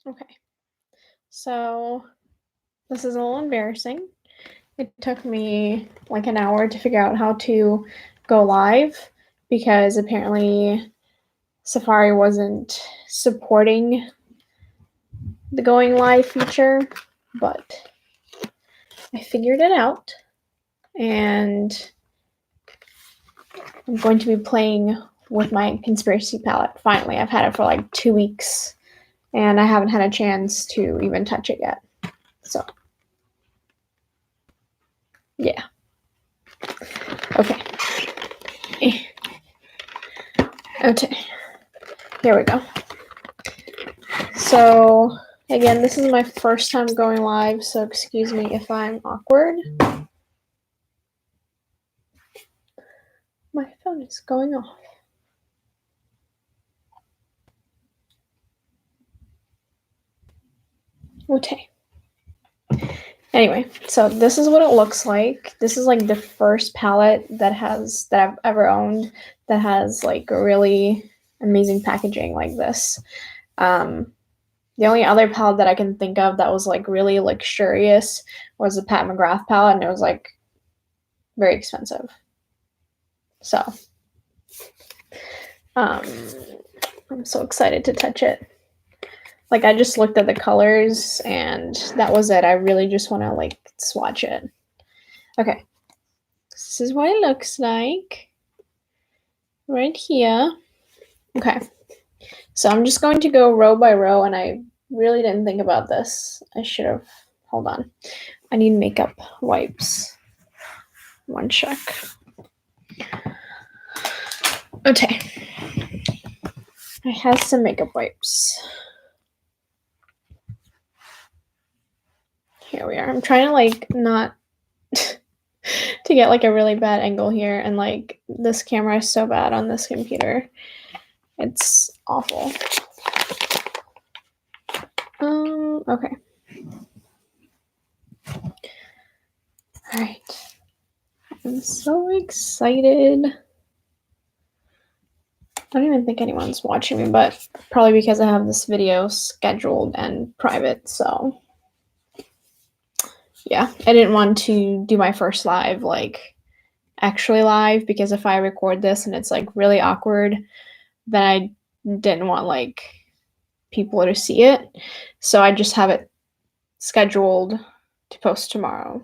Okay, so this is a little embarrassing. It took me like an hour to figure out how to go live because apparently Safari wasn't supporting the going live feature, but I figured it out and I'm going to be playing with my conspiracy palette. Finally, I've had it for like 2 weeks and I haven't had a chance to even touch it yet. So, yeah. Okay. Okay. Here we go. So, again, this is my first time going live, so excuse me if I'm awkward. My phone is going off. Okay. Anyway, so this is what it looks like. This is like the first palette that I've ever owned that has like really amazing packaging like this. The only other palette that I can think of that was like really luxurious was the Pat McGrath palette, and it was like very expensive. So, I'm so excited to touch it. Like I just looked at the colors and that was it. I really just want to like swatch it. Okay. This is what it looks like right here. Okay. So I'm just going to go row by row and I really didn't think about this. I should have. Hold on. I need makeup wipes. One check. Okay. I have some makeup wipes. Here we are. I'm trying to like not to get like a really bad angle here, and like this camera is so bad on this computer. It's awful. Okay. All right. I'm so excited. I don't even think anyone's watching me, but probably because I have this video scheduled and private, so yeah. I didn't want to do my first live like actually live because if I record this and it's like really awkward, then I didn't want like people to see it. So I just have it scheduled to post tomorrow.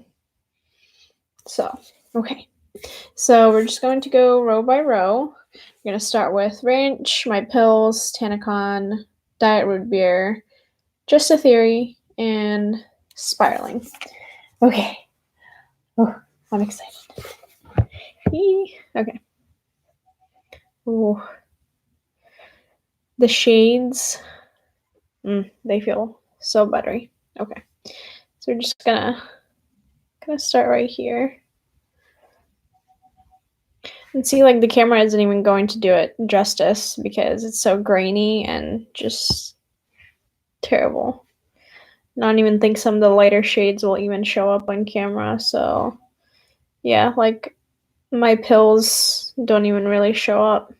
So, okay. So we're just going to go row by row. We're going to start with Ranch, My Pills, Tanacon, Diet Root Beer, Just a Theory, and Spiraling. Okay. Oh, I'm excited. Okay. Ooh. The shades, they feel so buttery. Okay. So we're just gonna start right here. And see, like, the camera isn't even going to do it justice because it's so grainy and just terrible. I don't even think some of the lighter shades will even show up on camera. So, yeah, like, My Pills don't even really show up.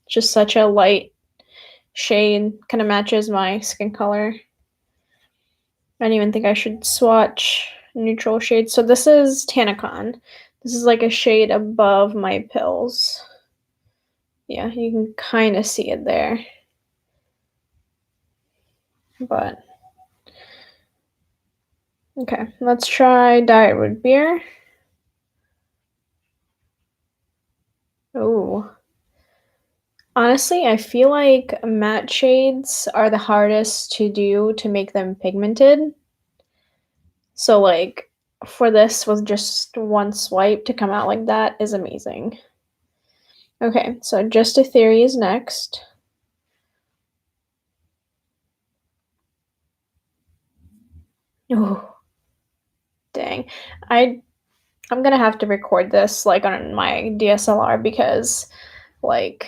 Just such a light shade. Kind of matches my skin color. I don't even think I should swatch neutral shades. So this is Tanacon. This is like a shade above My Pills. Yeah, you can kind of see it there. But, okay, let's try Diet Root Beer. Oh. Honestly, I feel like matte shades are the hardest to do to make them pigmented. So, like, for this with just one swipe to come out like that is amazing. Okay, so Just a Theory is next. Oh, dang. I'm gonna have to record this like on my DSLR because like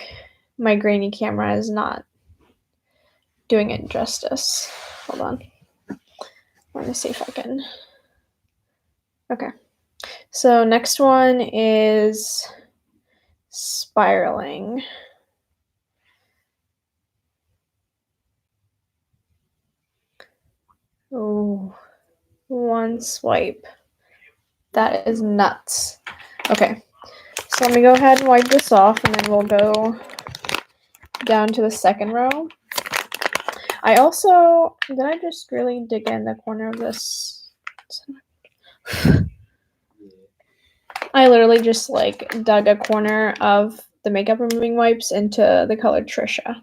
my grainy camera is not doing it justice. Hold on. Let me see if I can. Okay. So next one is Spiraling. one swipe. That is nuts. Okay, so let me go ahead and wipe this off, and then we'll go down to the second row. I also, did I just really dig in the corner of this? I literally just like dug a corner of the makeup removing wipes into the color Trisha.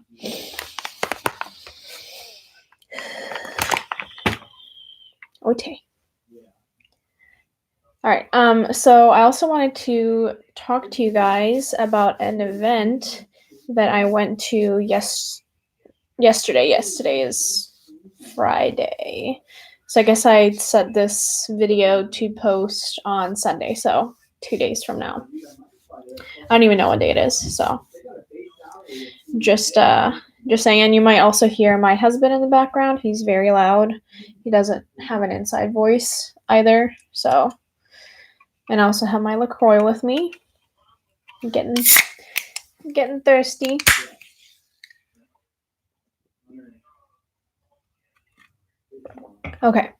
Okay. All right. So I also wanted to talk to you guys about an event that I went to yesterday. Yesterday is Friday. So I guess I set this video to post on Sunday, so 2 days from now. I don't even know what day it is, so just saying. And you might also hear my husband in the background. He's very loud. He doesn't have an inside voice either, so. And I also have my LaCroix with me. I'm getting thirsty. Okay,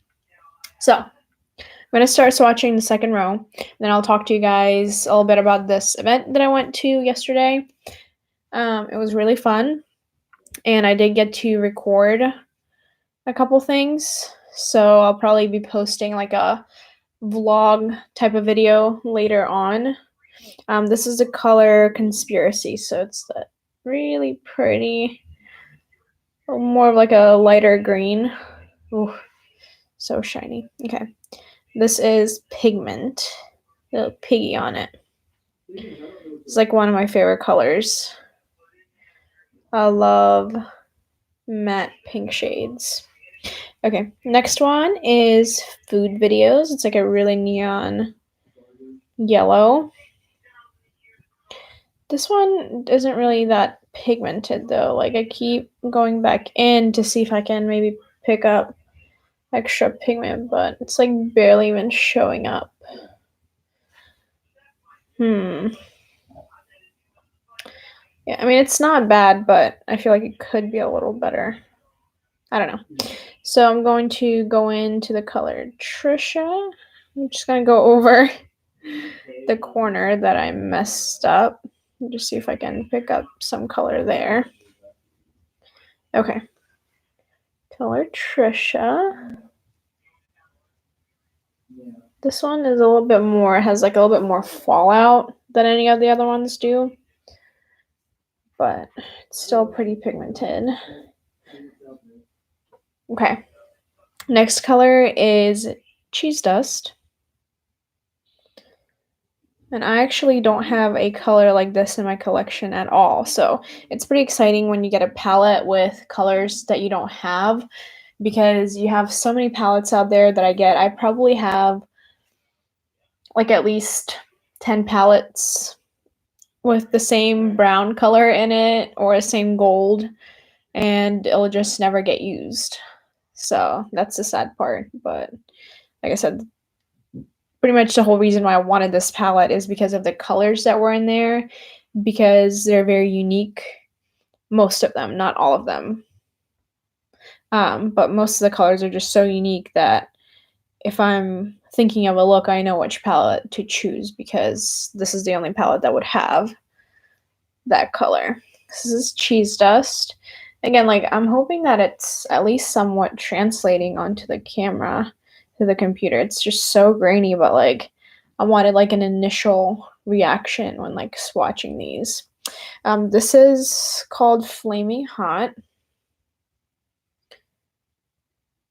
so I'm gonna start swatching the second row. Then I'll talk to you guys a little bit about this event that I went to yesterday. It was really fun, and I did get to record a couple things. So I'll probably be posting like a vlog type of video later on. This is the color Conspiracy, so it's that really pretty, more of like a lighter green. Ooh, so shiny. Okay, this is Pigment, little piggy on it. It's like one of my favorite colors. I love matte pink shades. Okay, next one is Food Videos. It's like a really neon yellow. This one isn't really that pigmented though. Like I keep going back in to see if I can maybe pick up extra pigment, but it's like barely even showing up. Yeah, I mean it's not bad, but I feel like it could be a little better. I don't know. So I'm going to go into the color Trisha. I'm just gonna go over the corner that I messed up. Just see if I can pick up some color there. Okay. Color Trisha. This one is a little bit more, has like a little bit more fallout than any of the other ones do. But it's still pretty pigmented. Okay. Next color is Cheese Dust. And I actually don't have a color like this in my collection at all. So it's pretty exciting when you get a palette with colors that you don't have, because you have so many palettes out there that I get. I probably have like at least 10 palettes with the same brown color in it or the same gold, and it'll just never get used. So that's the sad part. But like I said, pretty much the whole reason why I wanted this palette is because of the colors that were in there, because they're very unique. Most of them, not all of them. But most of the colors are just so unique that if I'm thinking of a look, I know which palette to choose, because this is the only palette that would have that color. This is Cheese Dust. Again, like I'm hoping that it's at least somewhat translating onto the camera, to the computer. It's just so grainy, but like I wanted like an initial reaction when like swatching these. This is called Flaming Hot.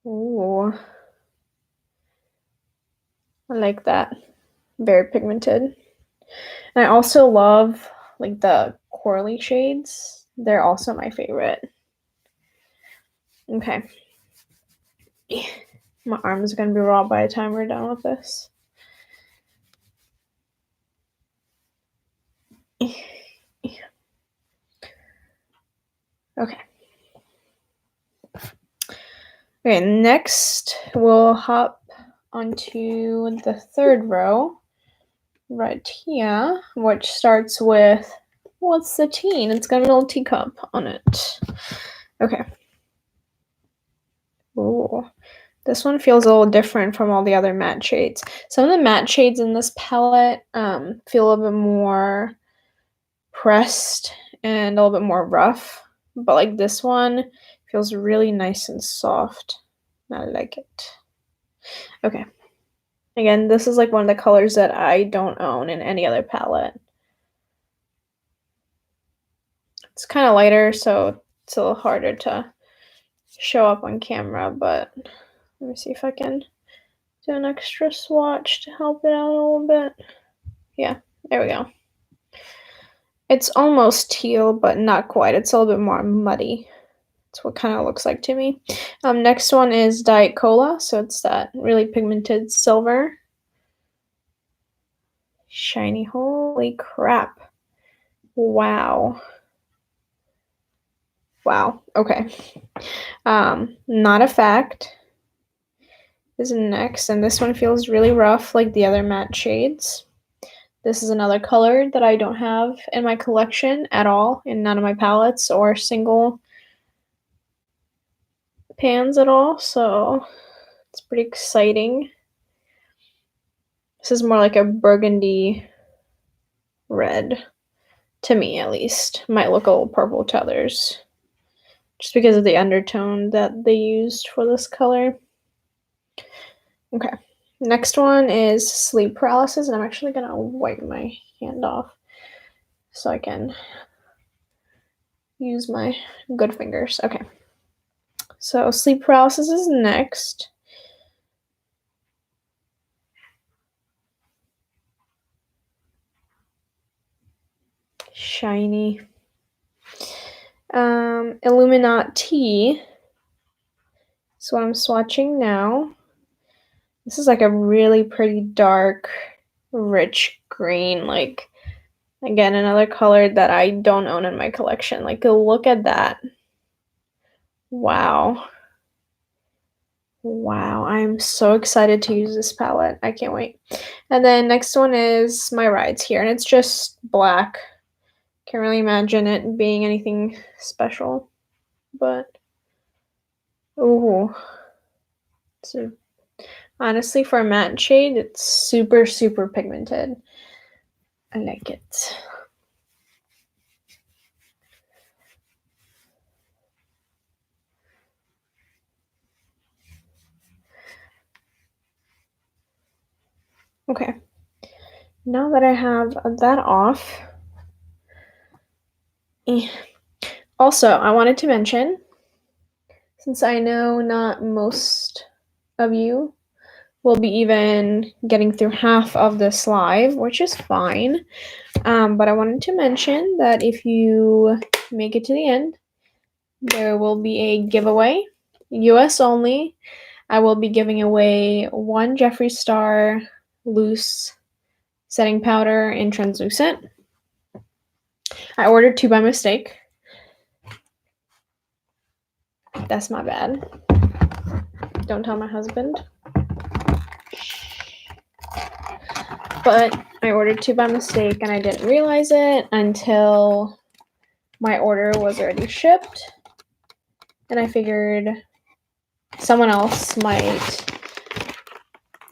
Ooh, I like that. Very pigmented. And I also love like the corally shades. They're also my favorite. Okay. My arm's gonna be raw by the time we're done with this. Okay. Okay, next we'll hop onto the third row right here, which starts with, what's the teen? It's got a little teacup on it. Okay. Ooh, This one feels a little different from all the other matte shades. Some of the matte shades in this palette feel a little bit more pressed and a little bit more rough. But like this one feels really nice and soft. I like it. Okay. Again, this is like one of the colors that I don't own in any other palette. It's kind of lighter, so it's a little harder to show up on camera, but let me see if I can do an extra swatch to help it out a little bit. Yeah, there we go. It's almost teal, but not quite. It's a little bit more muddy. That's what kind of looks like to me. Next one is Diet Cola, so it's that really pigmented silver. Shiny, holy crap. Wow. Wow, okay. Not a fact is next, and this one feels really rough like the other matte shades. This is another color that I don't have in my collection at all, in none of my palettes or single pans at all, so it's pretty exciting. This is more like a burgundy red, to me at least. Might look a little purple to others, just because of the undertone that they used for this color. Okay, next one is Sleep Paralysis, and I'm actually gonna wipe my hand off so I can use my good fingers. Okay, so Sleep Paralysis is next. Shiny. Illuminati is what I'm swatching now. This is like a really pretty dark, rich green, like, again, another color that I don't own in my collection. Like, look at that. Wow. Wow, I'm so excited to use this palette. I can't wait. And then next one is My Rides here, and it's just black. Can't really imagine it being anything special, but ooh. So honestly, for a matte shade, it's super, super pigmented. I like it. Okay. Now that I have that off, also, I wanted to mention, since I know not most of you will be even getting through half of this live, which is fine. But I wanted to mention that if you make it to the end, there will be a giveaway, US only. I will be giving away one Jeffree Star loose setting powder in translucent. I ordered 2 by mistake. That's my bad. Don't tell my husband. But I ordered 2 by mistake and I didn't realize it until my order was already shipped. And I figured someone else might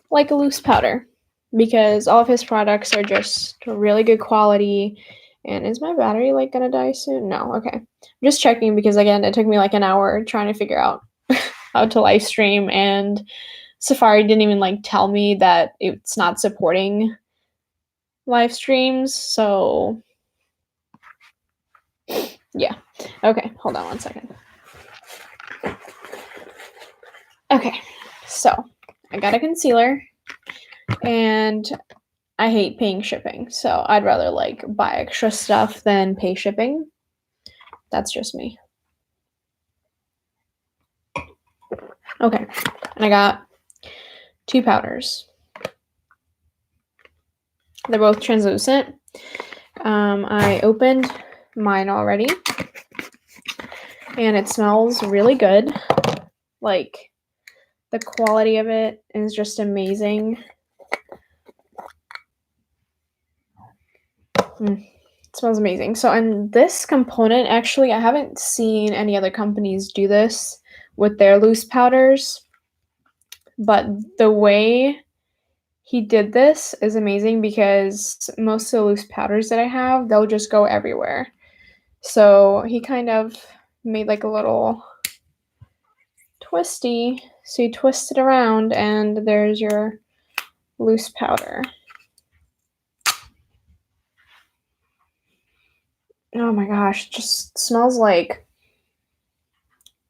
like a loose powder because all of his products are just really good quality. And is my battery like gonna die soon? No, okay. I'm just checking because again, it took me like an hour trying to figure out how to live stream, and Safari didn't even like tell me that it's not supporting live streams, so yeah. Okay, hold on one second. Okay, so I got a concealer and I hate paying shipping, so I'd rather like buy extra stuff than pay shipping. That's just me. Okay, and I got 2 powders. They're both translucent. I opened mine already, and it smells really good. Like, the quality of it is just amazing. It smells amazing. So, and this component, actually, I haven't seen any other companies do this with their loose powders. But the way he did this is amazing because most of the loose powders that I have, they'll just go everywhere. So he kind of made like a little twisty. So you twist it around and there's your loose powder. Oh my gosh, it just smells like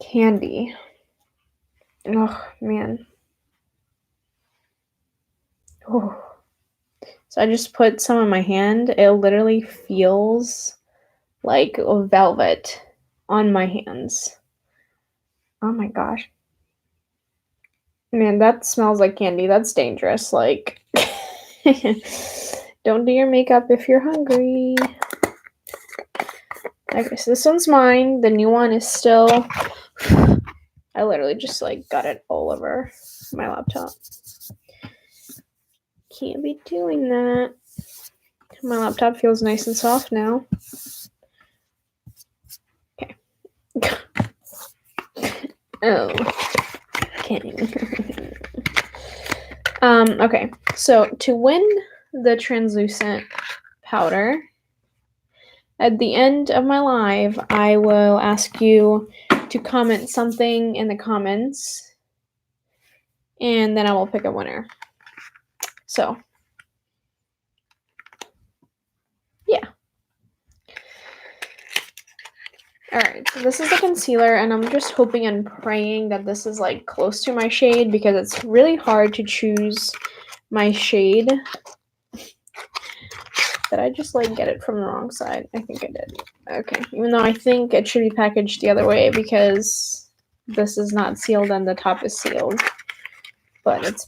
candy. Oh man. Oh. So I just put some on my hand. It literally feels like velvet on my hands. Oh my gosh. Man, that smells like candy. That's dangerous. Like, don't do your makeup if you're hungry. Okay, so this one's mine. The new one is still. I literally just like got it all over my laptop. Can't be doing that. My laptop feels nice and soft now. Okay. Oh. Okay. Okay. So to win the translucent powder, at the end of my live, I will ask you to comment something in the comments, and then I will pick a winner. So, yeah. Alright, so this is the concealer, and I'm just hoping and praying that this is like close to my shade because it's really hard to choose my shade. Did I just like get it from the wrong side? I think I did. Okay, even though I think it should be packaged the other way because this is not sealed and the top is sealed. But it's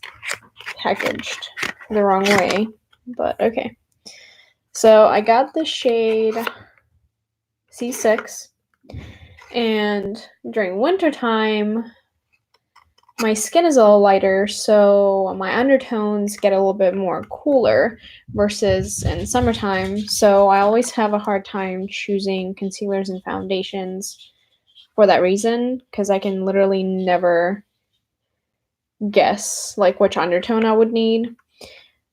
packaged the wrong way. But okay. So I got the shade C6. And during wintertime, my skin is a little lighter, so my undertones get a little bit more cooler versus in summertime. So I always have a hard time choosing concealers and foundations for that reason, because I can literally never guess like which undertone I would need.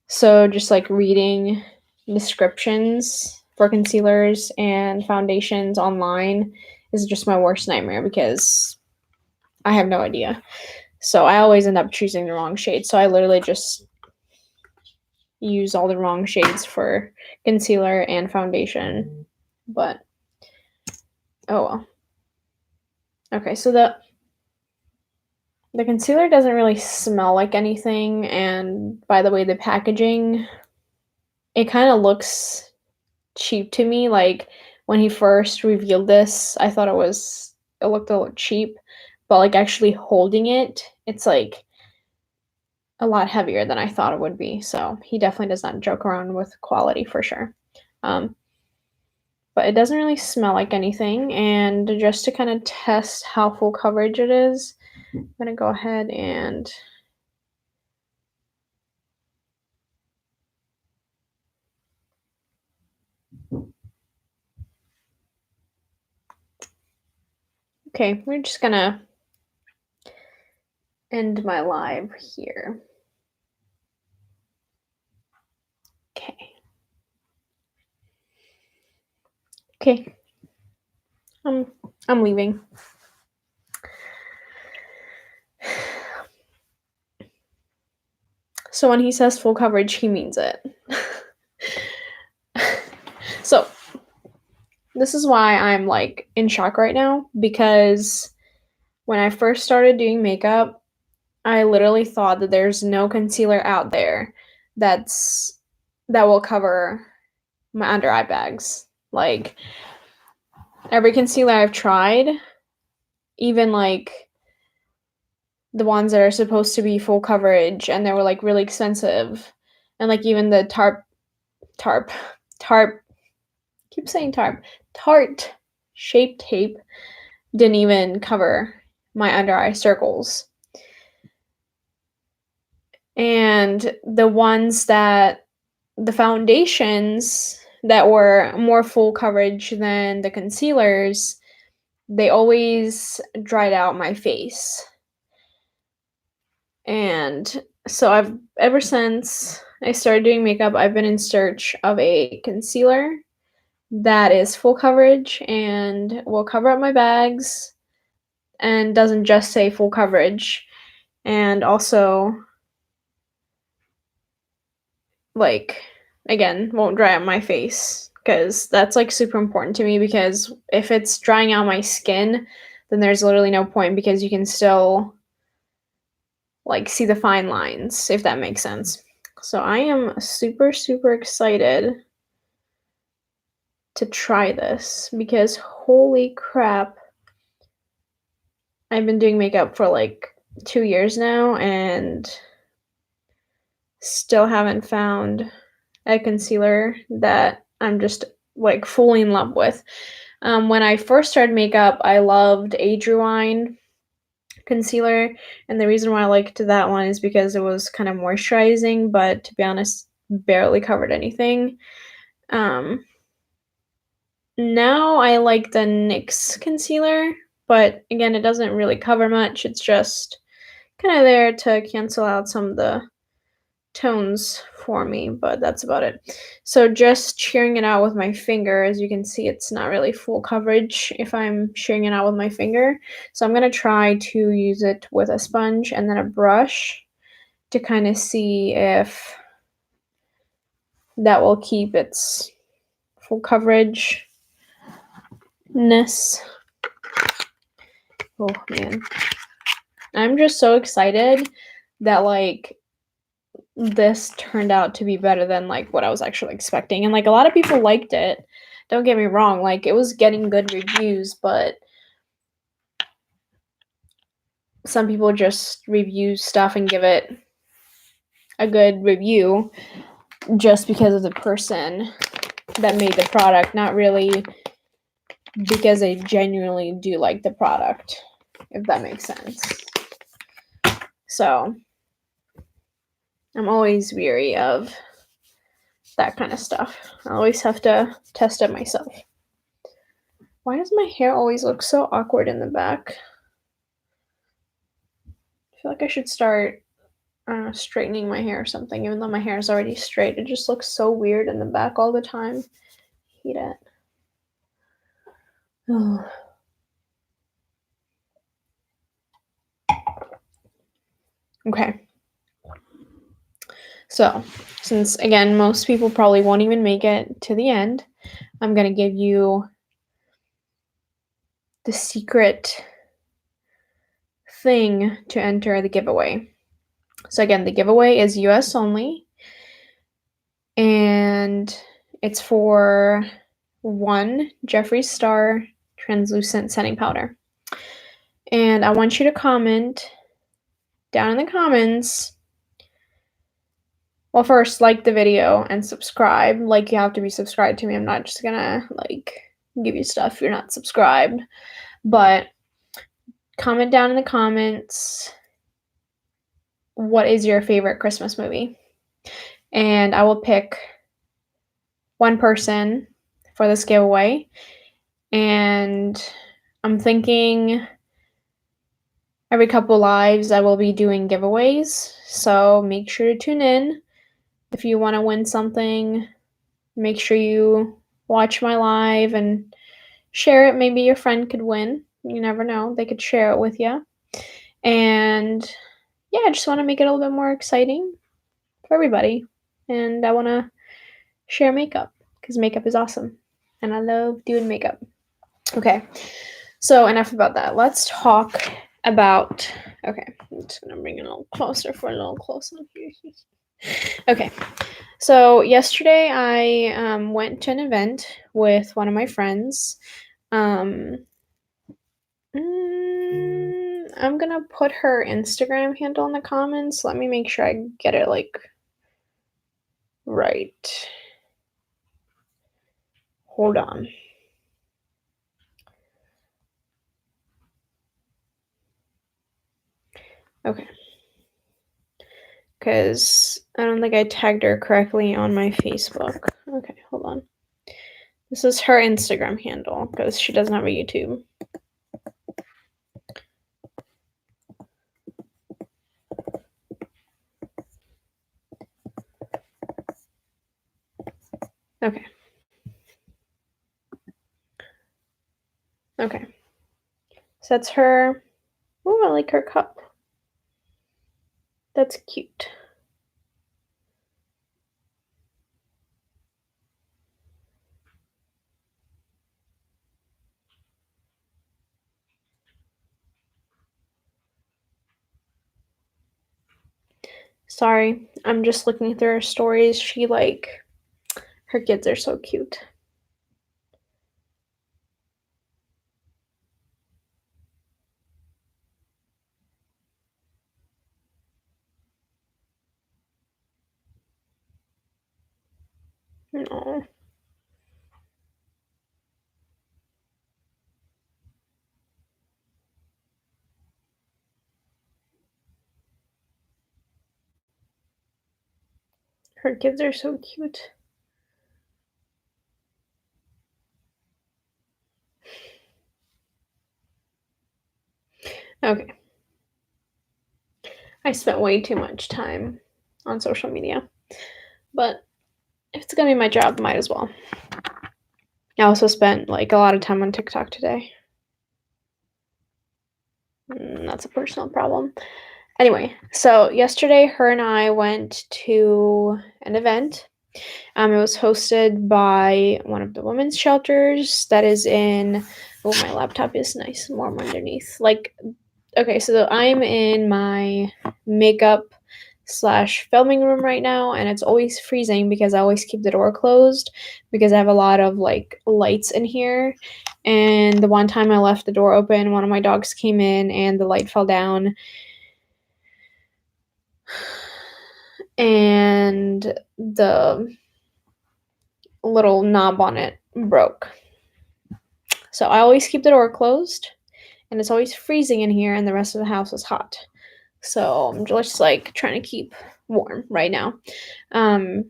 So just like reading descriptions for concealers and foundations online is just my worst nightmare because I have no idea. So I always end up choosing the wrong shade. So I literally just use all the wrong shades for concealer and foundation. But oh well. Okay, so the concealer doesn't really smell like anything, and by the way, the packaging, it kind of looks cheap to me. Like when he first revealed this, I thought it looked a little cheap, but like actually holding it, it's like a lot heavier than I thought it would be. So he definitely does not joke around with quality for sure. But it doesn't really smell like anything. And just to kind of test how full coverage it is, I'm gonna go ahead and okay, we're just gonna end my live here. Okay. Okay. I'm leaving. So when he says full coverage, he means it. So this is why I'm like in shock right now, because when I first started doing makeup, I literally thought that there's no concealer out there that will cover my under eye bags. Like every concealer I've tried, even like the ones that are supposed to be full coverage and they were like really expensive, and like even the Tarte Shape Tape didn't even cover my under eye circles. And the foundations that were more full coverage than the concealers, they always dried out my face. And so ever since I started doing makeup, I've been in search of a concealer that is full coverage and will cover up my bags and doesn't just say full coverage, and also, like, again, won't dry out my face, because that's like super important to me, because if it's drying out my skin, then there's literally no point, because you can still like see the fine lines, if that makes sense. So I am super, super excited to try this, because holy crap, I've been doing makeup for like 2 years now and still haven't found a concealer that I'm just like fully in love with. When I first started makeup, I loved Age Rewind concealer, and the reason why I liked that one is because it was kind of moisturizing, but to be honest, barely covered anything. Now I like the NYX concealer, but again, it doesn't really cover much. It's just kind of there to cancel out some of the tones for me, but that's about it. So just shearing it out with my finger, as you can see, it's not really full coverage if I'm shearing it out with my finger. So I'm going to try to use it with a sponge and then a brush to kind of see if that will keep its full coverage ness. Oh man, I'm just so excited that like this turned out to be better than like what I was actually expecting, and like a lot of people liked it. Don't get me wrong, like it was getting good reviews, but some people just review stuff and give it a good review just because of the person that made the product, not really because they genuinely do like the product, if that makes sense. So I'm always weary of that kind of stuff. I always have to test it myself. Why does my hair always look so awkward in the back? I feel like I should start straightening my hair or something, even though my hair is already straight. It just looks so weird in the back all the time. I hate it. Oh. Okay. So, since again, most people probably won't even make it to the end, I'm going to give you the secret thing to enter the giveaway. So, again, the giveaway is US only, and it's for 1 Jeffree Star translucent setting powder. And I want you to comment down in the comments. Well, first, like the video and subscribe. Like, you have to be subscribed to me. I'm not just gonna, like, give you stuff if you're not subscribed. But comment down in the comments, what is your favorite Christmas movie? And I will pick one person for this giveaway. And I'm thinking every couple lives I will be doing giveaways. So make sure to tune in. If you want to win something, make sure you watch my live and share it. Maybe your friend could win. You never know. They could share it with you. And yeah, I just want to make it a little bit more exciting for everybody. And I want to share makeup because makeup is awesome. And I love doing makeup. Okay, so enough about that. Let's talk about, okay, I'm just going to bring it a little closer for a little close up here. Okay, so yesterday I went to an event with one of my friends. I'm gonna put her Instagram handle in the comments. Let me make sure I get it like right. Hold on. Okay. Because I don't think I tagged her correctly on my Facebook. Okay, hold on. This is her Instagram handle because she doesn't have a YouTube. Okay. So that's her. Oh, I like her cup. That's cute. Sorry, I'm just looking through her stories. Her kids are so cute. No. Her kids are so cute. Okay. I spent way too much time on social media, but if it's gonna be my job, might as well. I also spent a lot of time on TikTok today. That's a personal problem. Anyway, so yesterday, her and I went to an event. It was hosted by one of the women's shelters that is in. Oh, my laptop is nice and warm underneath. Okay, so I'm in my makeup slash filming room right now, and it's always freezing because I always keep the door closed because I have a lot of lights in here. And the one time I left the door open, one of my dogs came in and the light fell down, and the little knob on it broke. So I always keep the door closed, and it's always freezing in here, and the rest of the house is hot. So I'm just trying to keep warm right now. Um,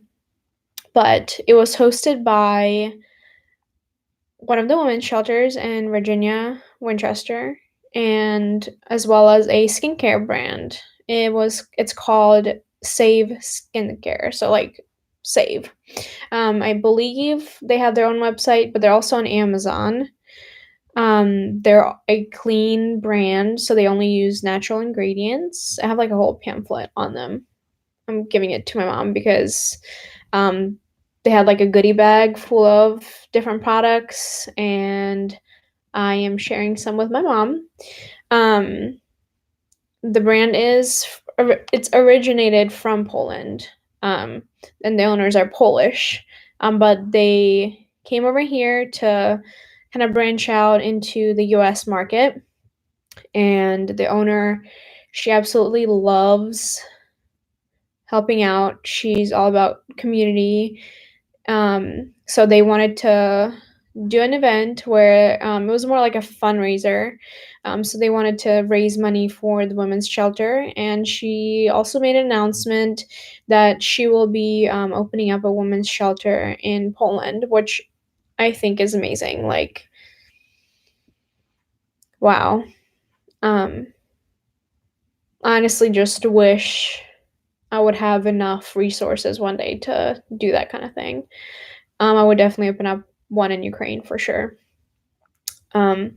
but it was hosted by one of the women's shelters in Virginia, Winchester, and as well as a skincare brand. It's called Save Skincare. So Save. I believe they have their own website, but they're also on Amazon. They're a clean brand, so they only use natural ingredients. I have a whole pamphlet on them. I'm giving it to my mom because um, they had a goodie bag full of different products, and I am sharing some with my mom. Um, the brand it's originated from Poland, um, and the owners are Polish, but they came over here to kind of branch out into the U.S. market, and the owner, she absolutely loves helping out. She's all about community. So they wanted to do an event where it was more like a fundraiser. So they wanted to raise money for the women's shelter, and she also made an announcement that she will be opening up a women's shelter in Poland, which I think is amazing. Wow. Um, Honestly, just wish I would have enough resources one day to do that kind of thing. I would definitely open up one in Ukraine for sure. Um,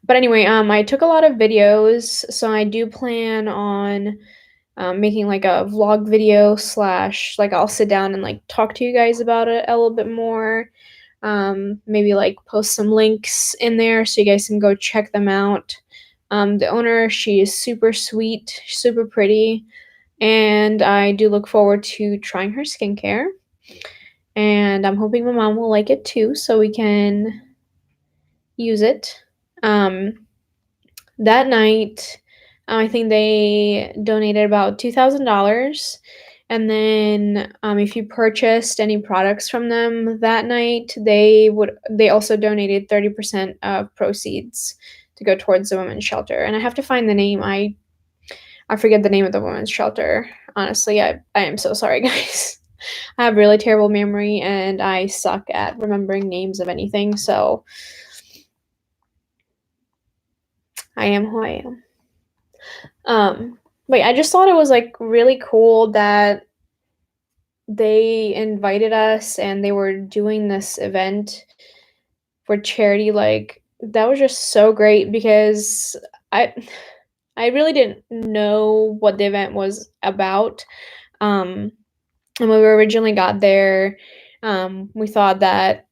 but anyway, I took a lot of videos, so I do plan on making a vlog video slash I'll sit down and talk to you guys about it a little bit more. Maybe post some links in there so you guys can go check them out. The owner, she is super sweet, super pretty, and I do look forward to trying her skincare. And I'm hoping my mom will like it too, so we can use it. Um, that night, I think they donated about $2,000. And then, if you purchased any products from them that night, they also donated 30% of proceeds to go towards the women's shelter. And I have to find the name. I forget the name of the women's shelter. Honestly, I am so sorry, guys. I have really terrible memory and I suck at remembering names of anything, so I am who I am. But I just thought it was really cool that they invited us and they were doing this event for charity. that was just so great because I I really didn't know what the event was about. Um, and when we originally got there, we thought that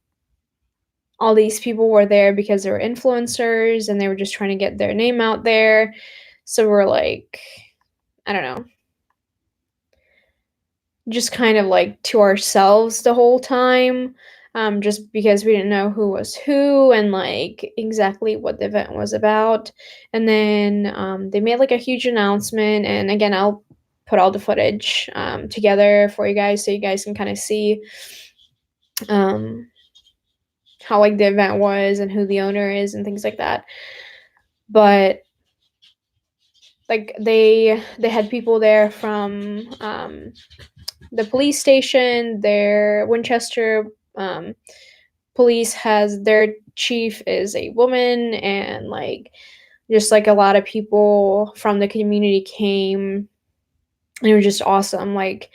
all these people were there because they were influencers and they were just trying to get their name out there. So we're like, I don't know, just kind of like to ourselves the whole time, just because we didn't know who was who and like exactly what the event was about. And then they made like a huge announcement. And again, I'll put all the footage together for you guys so you guys can kind of see um, how like the event was and who the owner is and things like that. But like they had people there from the police station. Their Winchester police has their chief is a woman, and like just like a lot of people from the community came, and it was just awesome. Like,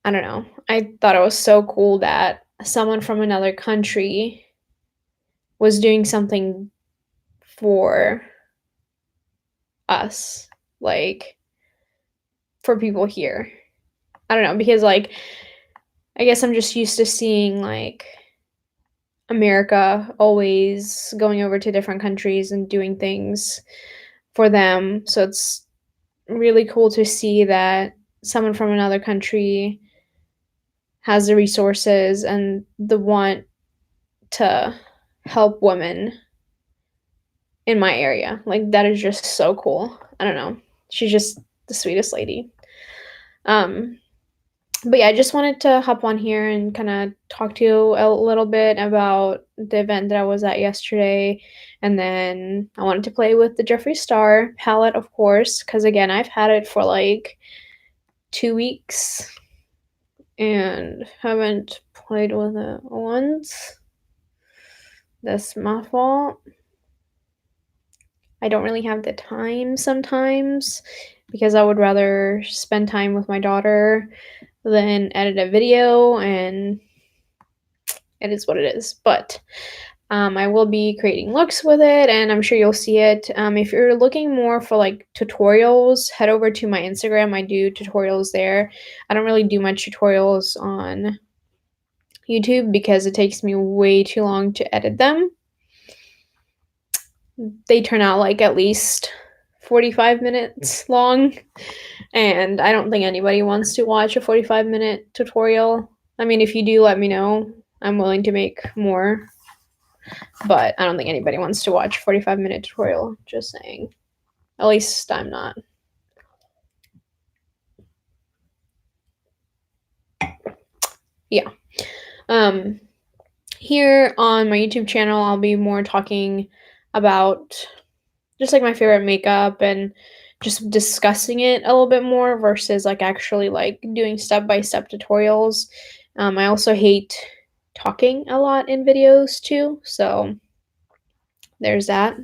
I don't know, I thought it was so cool that someone from another country was doing something for us, like for people here. I don't know, because like I guess I'm just used to seeing like America always going over to different countries and doing things for them. So it's really cool to see that someone from another country has the resources and the want to help women in my area. Like that is just so cool. I don't know. She's just the sweetest lady. Um but yeah, I just wanted to hop on here and kind of talk to you a little bit about the event that I was at yesterday. And then I wanted to play with the Jeffree Star palette, of course, because again, I've had it for like 2 weeks and haven't played with it once. That's my fault. I don't really have the time sometimes because I would rather spend time with my daughter than edit a video, and it is what it is. But I will be creating looks with it, and I'm sure you'll see it. If you're looking more for like tutorials, head over to my Instagram. I do tutorials there. I don't really do much tutorials on YouTube because it takes me way too long to edit them. They turn out like at least 45 minutes long, and I don't think anybody wants to watch a 45-minute tutorial. I mean, if you do, let me know. I'm willing to make more, but I don't think anybody wants to watch a 45-minute tutorial, just saying. At least I'm not. Yeah. Here on my YouTube channel, I'll be more talking about just like my favorite makeup and just discussing it a little bit more versus like actually like doing step-by-step tutorials. I also hate talking a lot in videos too, so there's that.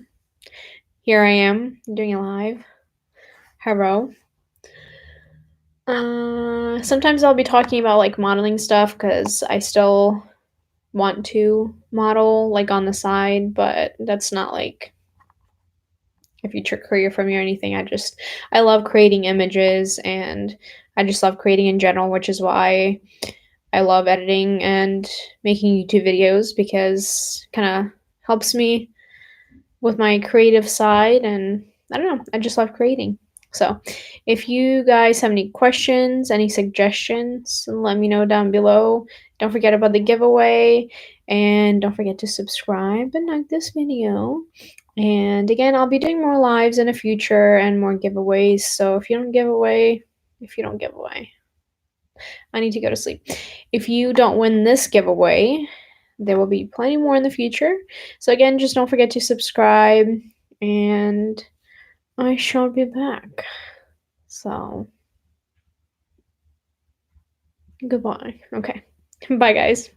Here I am doing it live. Hello. Sometimes I'll be talking about like modeling stuff because I still want to model like on the side, but that's not like a future career for me or anything. I love creating images, and I just love creating in general, which is why I love editing and making YouTube videos, because it kind of helps me with my creative side, and I don't know, I just love creating. So, if you guys have any questions, any suggestions, let me know down below. Don't forget about the giveaway, and don't forget to subscribe and like this video. And again, I'll be doing more lives in the future and more giveaways. So if you don't give away, I need to go to sleep. If you don't win this giveaway, there will be plenty more in the future. So again, just don't forget to subscribe, and I shall be back. So goodbye. Okay. Bye, guys.